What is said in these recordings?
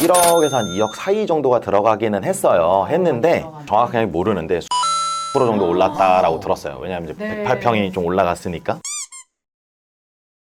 1억에서 한 2억 사이 정도가 들어가기는 했는데 정확하게 모르는데 10% 정도 올랐다라고 들었어요. 왜냐하면 이제 108평이 좀 올라갔으니까.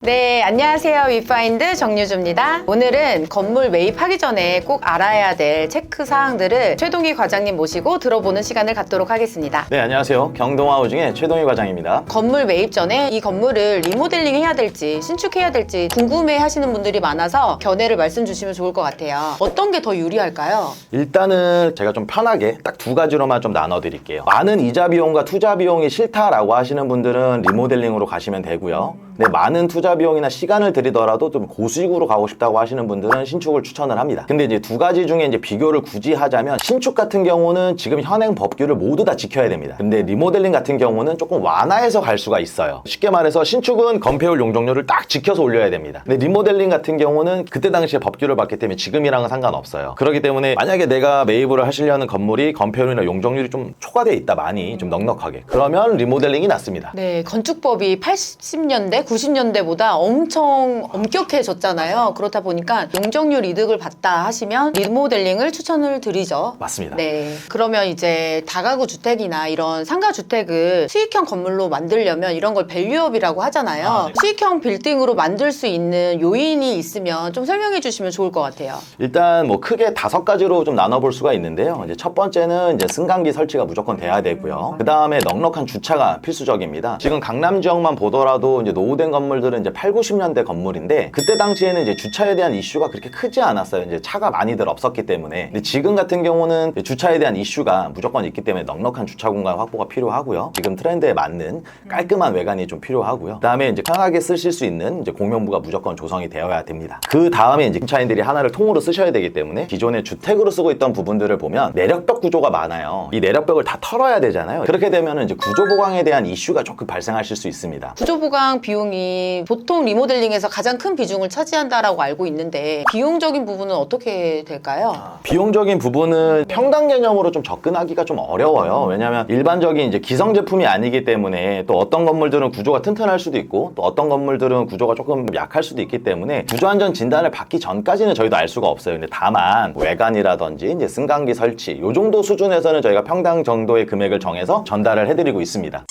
네, 안녕하세요. 위파인드 정유주입니다. 오늘은 건물 매입하기 전에 꼭 알아야 될 체크 사항들을 최동희 과장님 모시고 들어보는 시간을 갖도록 하겠습니다. 네, 안녕하세요. 경동하우징의 최동희 과장입니다. 건물 매입 전에 이 건물을 리모델링 해야 될지 신축해야 될지 궁금해 하시는 분들이 많아서 견해를 말씀 주시면 좋을 것 같아요. 어떤 게 더 유리할까요? 일단은 제가 좀 편하게 딱 두 가지로만 좀 나눠드릴게요. 많은 이자 비용과 투자 비용이 싫다라고 하시는 분들은 리모델링으로 가시면 되고요. 네, 많은 투자 비용이나 시간을 들이더라도 좀 고수익으로 가고 싶다고 하시는 분들은 신축을 추천을 합니다. 근데 이제 두 가지 중에 이제 비교를 굳이 하자면 신축 같은 경우는 지금 현행 법규를 모두 다 지켜야 됩니다. 근데 리모델링 같은 경우는 조금 완화해서 갈 수가 있어요. 쉽게 말해서 신축은 건폐율 용적률을 딱 지켜서 올려야 됩니다. 근데 리모델링 같은 경우는 그때 당시에 법규를 봤기 때문에 지금이랑은 상관없어요. 그렇기 때문에 만약에 내가 매입을 하시려는 건물이 건폐율이나 용적률이 좀 초과되어 있다, 많이 좀 넉넉하게, 그러면 리모델링이 낫습니다. 네, 건축법이 80년대, 90년대보다 엄청 엄격해졌잖아요. 그렇다 보니까 용적률 이득을 봤다 하시면 리모델링을 추천을 드리죠. 맞습니다. 네. 그러면 이제 다가구 주택이나 이런 상가 주택을 수익형 건물로 만들려면 이런 걸 밸류업이라고 하잖아요. 네. 수익형 빌딩으로 만들 수 있는 요인이 있으면 좀 설명해 주시면 좋을 것 같아요. 일단 뭐 크게 5가지로 좀 나눠볼 수가 있는데요. 이제 첫 번째는 이제 승강기 설치가 무조건 돼야 되고요. 그 다음에 넉넉한 주차가 필수적입니다. 지금 강남 지역만 보더라도 이제 노후된 건물들은 이제 8, 90년대 건물인데 그때 당시에는 이제 주차에 대한 이슈가 그렇게 크지 않았어요. 이제 차가 많이들 없었기 때문에. 근데 지금 같은 경우는 주차에 대한 이슈가 무조건 있기 때문에 넉넉한 주차 공간 확보가 필요하고요. 지금 트렌드에 맞는 깔끔한 외관이 좀 필요하고요. 그 다음에 이제 편하게 쓰실 수 있는 이제 공용부가 무조건 조성이 되어야 됩니다. 그 다음에 이제 임차인들이 하나를 통으로 쓰셔야 되기 때문에 기존에 주택으로 쓰고 있던 부분들을 보면 내력벽 구조가 많아요. 이 내력벽을 다 털어야 되잖아요. 그렇게 되면 이제 구조 보강에 대한 이슈가 조금 발생하실 수 있습니다. 구조 보강 비용이 보통 리모델링에서 가장 큰 비중을 차지한다라고 알고 있는데 비용적인 부분은 어떻게 될까요? 비용적인 부분은 평당 개념으로 좀 접근하기가 좀 어려워요. 왜냐하면 일반적인 이제 기성 제품이 아니기 때문에 또 어떤 건물들은 구조가 튼튼할 수도 있고 또 어떤 건물들은 구조가 조금 약할 수도 있기 때문에 구조 안전 진단을 받기 전까지는 저희도 알 수가 없어요. 근데 다만 외관이라든지 이제 승강기 설치 이 정도 수준에서는 저희가 평당 정도의 금액을 정해서 전달을 해드리고 있습니다.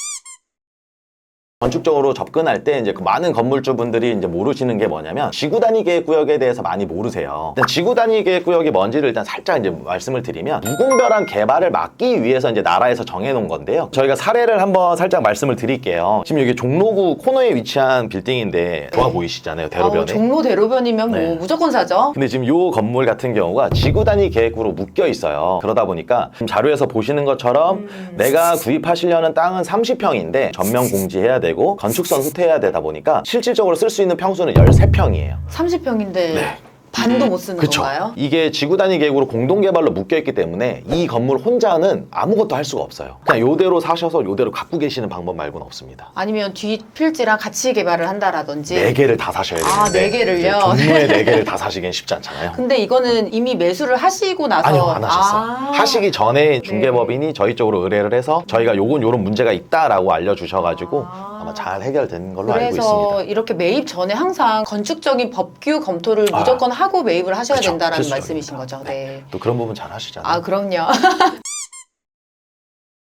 건축적으로 접근할 때 이제 그 많은 건물주분들이 이제 모르시는 게 뭐냐면 지구 단위 계획 구역에 대해서 많이 모르세요. 일단 지구 단위 계획 구역이 뭔지를 일단 살짝 이제 말씀을 드리면 무분별한 개발을 막기 위해서 이제 나라에서 정해놓은 건데요. 저희가 사례를 한번 살짝 말씀을 드릴게요. 지금 여기 종로구 코너에 위치한 빌딩인데 좋아 보이시잖아요, 대로변에. 종로 대로변이면 뭐 네. 무조건 사죠. 근데 지금 이 건물 같은 경우가 지구 단위 계획으로 묶여 있어요. 그러다 보니까 지금 자료에서 보시는 것처럼 내가 구입하시려는 땅은 30평인데 전면 공지해야 되고 건축선 후퇴해야 되다 보니까 실질적으로 쓸 수 있는 평수는 13평이에요. 30평인데 반도 못 쓰는 그쵸. 건가요? 이게 지구 단위 계획으로 공동개발로 묶여있기 때문에 이 건물 혼자는 아무것도 할 수가 없어요. 그냥 요대로 사셔서 요대로 갖고 계시는 방법 말고는 없습니다. 아니면 뒷필지랑 같이 개발을 한다라든지 4개를 다 사셔야 되는데 4개를요? 종로에 4개를 다 사시기엔 쉽지 않잖아요. 근데 이거는 이미 매수를 하시고 나서 아니요, 안 하셨어요. 하시기 전에 중개법인이 저희 쪽으로 의뢰를 해서 저희가 요런 문제가 있다라고 알려주셔가지고 아마 잘 해결된 걸로 알고 그래서 있습니다. 이렇게 매입 전에 항상 건축적인 법규 검토를 무조건 하고 매입을 하셔야 그쵸, 된다는 필수적입니다. 말씀이신 거죠. 네. 또 그런 부분 잘 하시잖아요. 아, 그럼요.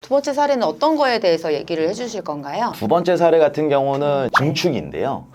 두 번째 사례는 어떤 거에 대해서 얘기를 해주실 건가요? 두 번째 사례 같은 경우는 증축인데요.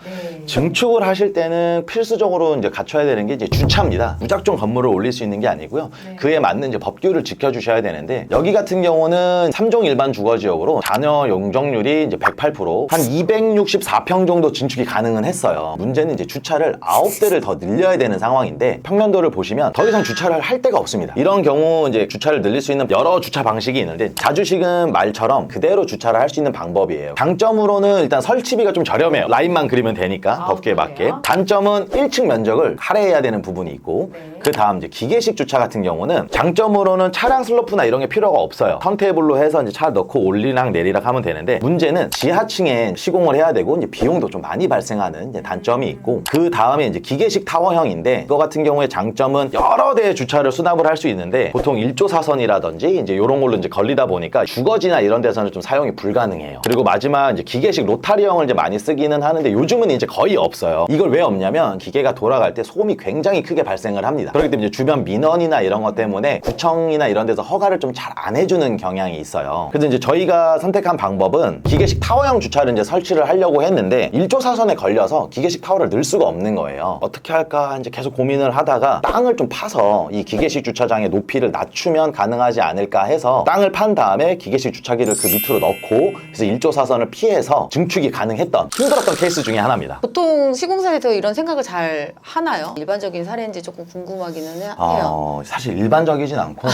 증축을 하실 때는 필수적으로 이제 갖춰야 되는 게 이제 주차입니다. 무작정 건물을 올릴 수 있는 게 아니고요. 그에 맞는 이제 법규를 지켜주셔야 되는데 여기 같은 경우는 3종 일반 주거지역으로 잔여 용적률이 이제 108%, 한 264평 정도 증축이 가능은 했어요. 문제는 이제 주차를 9대를 더 늘려야 되는 상황인데 평면도를 보시면 더 이상 주차를 할 데가 없습니다. 이런 경우 이제 주차를 늘릴 수 있는 여러 주차 방식이 있는데 자주식은 말처럼 그대로 주차를 할 수 있는 방법이에요. 장점으로는 일단 설치비가 좀 저렴해요. 라인만 그리면 되니까 법규에 맞게. 단점은 1층 면적을 할애해야 되는 부분이 있고 그 다음 이제 기계식 주차 같은 경우는 장점으로는 차량 슬로프나 이런 게 필요가 없어요. 턴테이블로 해서 이제 차 넣고 올리락 내리락 하면 되는데 문제는 지하층에 시공을 해야 되고 이제 비용도 좀 많이 발생하는 이제 단점이 있고 그 다음에 이제 기계식 타워형인데 이거 같은 경우에 장점은 여러 대의 주차를 수납을 할 수 있는데 보통 1조 사선이라든지 이제 이런 걸로 이제 걸리다 보니까 주거지나 이런 데서는 좀 사용이 불가능해요. 그리고 마지막 이제 기계식 로타리형을 이제 많이 쓰기는 하는데 요즘은 이제 거의 없어요. 이걸 왜 없냐면 기계가 돌아갈 때 소음이 굉장히 크게 발생을 합니다. 그렇기 때문에 이제 주변 민원이나 이런 것 때문에 구청이나 이런 데서 허가를 좀 잘 안 해주는 경향이 있어요. 그래서 이제 저희가 선택한 방법은 기계식 타워형 주차를 이제 설치를 하려고 했는데 1조 사선에 걸려서 기계식 타워를 넣을 수가 없는 거예요. 어떻게 할까 이제 계속 고민을 하다가 땅을 좀 파서 이 기계식 주차장의 높이를 낮추면 가능하지 않을까 해서 땅을 판 다음에 기계식 주차기를 그 밑으로 넣고 그래서 1조 사선을 피해서 증축이 가능했던 힘들었던 케이스 중에 하나입니다. 보통 시공사에서 이런 생각을 잘 하나요? 일반적인 사례인지 조금 궁금하기는 해요. 사실 일반적이진 않고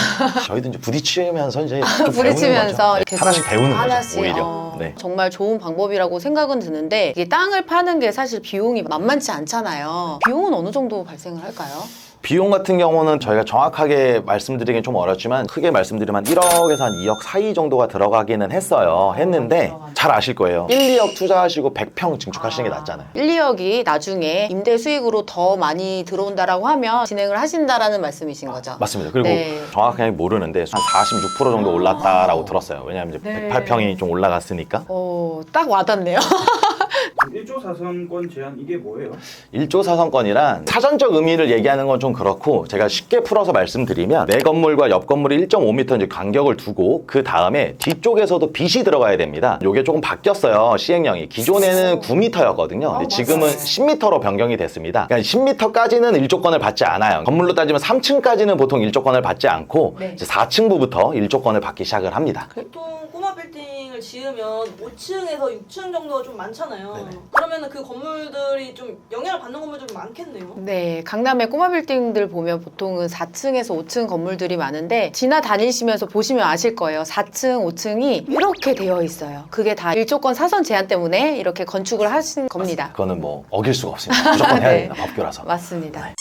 저희도 이제 부딪히면서 이제 좀 부딪히면서 배우는 거죠. 네, 하나씩 배우는 하나씩, 거죠. 오히려. 네. 정말 좋은 방법이라고 생각은 드는데 이게 땅을 파는 게 사실 비용이 만만치 않잖아요. 비용은 어느 정도 발생을 할까요? 비용 같은 경우는 저희가 정확하게 말씀드리긴 좀 어렵지만 크게 말씀드리면 1억에서 한 2억 사이 정도가 들어가기는 했는데 잘 아실 거예요. 1, 2억 투자하시고 100평 증축하시는 게 낫잖아요. 1, 2억이 나중에 임대 수익으로 더 많이 들어온다라고 하면 진행을 하신다라는 말씀이신 거죠? 맞습니다. 그리고 네. 정확하게 모르는데 한 46% 정도 올랐다라고 들었어요. 왜냐하면 이제 네. 108평이 좀 올라갔으니까. 딱 와닿네요. 1조 사선권 제한 이게 뭐예요? 1조 사선권이란 사전적 의미를 얘기하는 건 좀 그렇고 제가 쉽게 풀어서 말씀드리면 내 건물과 옆 건물이 1.5m 이제 간격을 두고 그 다음에 뒤쪽에서도 빛이 들어가야 됩니다. 이게 조금 바뀌었어요. 시행령이. 기존에는 9m였거든요. 근데 지금은 10m로 변경이 됐습니다. 그러니까 10m까지는 1조권을 받지 않아요. 건물로 따지면 3층까지는 보통 1조권을 받지 않고 네. 이제 4층부부터 1조권을 받기 시작을 합니다. 보통 꼬마 빌딩을 지으면 5층에서 6층 정도가 좀 많잖아요. 네네. 그러면은 그 건물들이 좀 영향을 받는 건물들이 많겠네요. 네, 강남의 꼬마 빌딩들 보면 보통은 4층에서 5층 건물들이 많은데 지나다니시면서 보시면 아실 거예요. 4층, 5층이 이렇게 되어 있어요. 그게 다 일조권 사선 제한 때문에 이렇게 건축을 하신 겁니다. 그거는 뭐 어길 수가 없습니다. 무조건 해야 네. 됩니다. 법규라서. 맞습니다.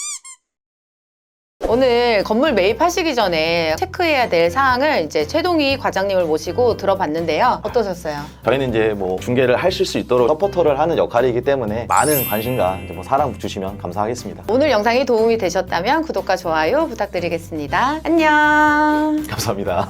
오늘 건물 매입하시기 전에 체크해야 될 사항을 이제 최동희 과장님을 모시고 들어봤는데요. 어떠셨어요? 저희는 이제 뭐 중개를 하실 수 있도록 서포터를 하는 역할이기 때문에 많은 관심과 이제 뭐 사랑 주시면 감사하겠습니다. 오늘 영상이 도움이 되셨다면 구독과 좋아요 부탁드리겠습니다. 안녕. 감사합니다.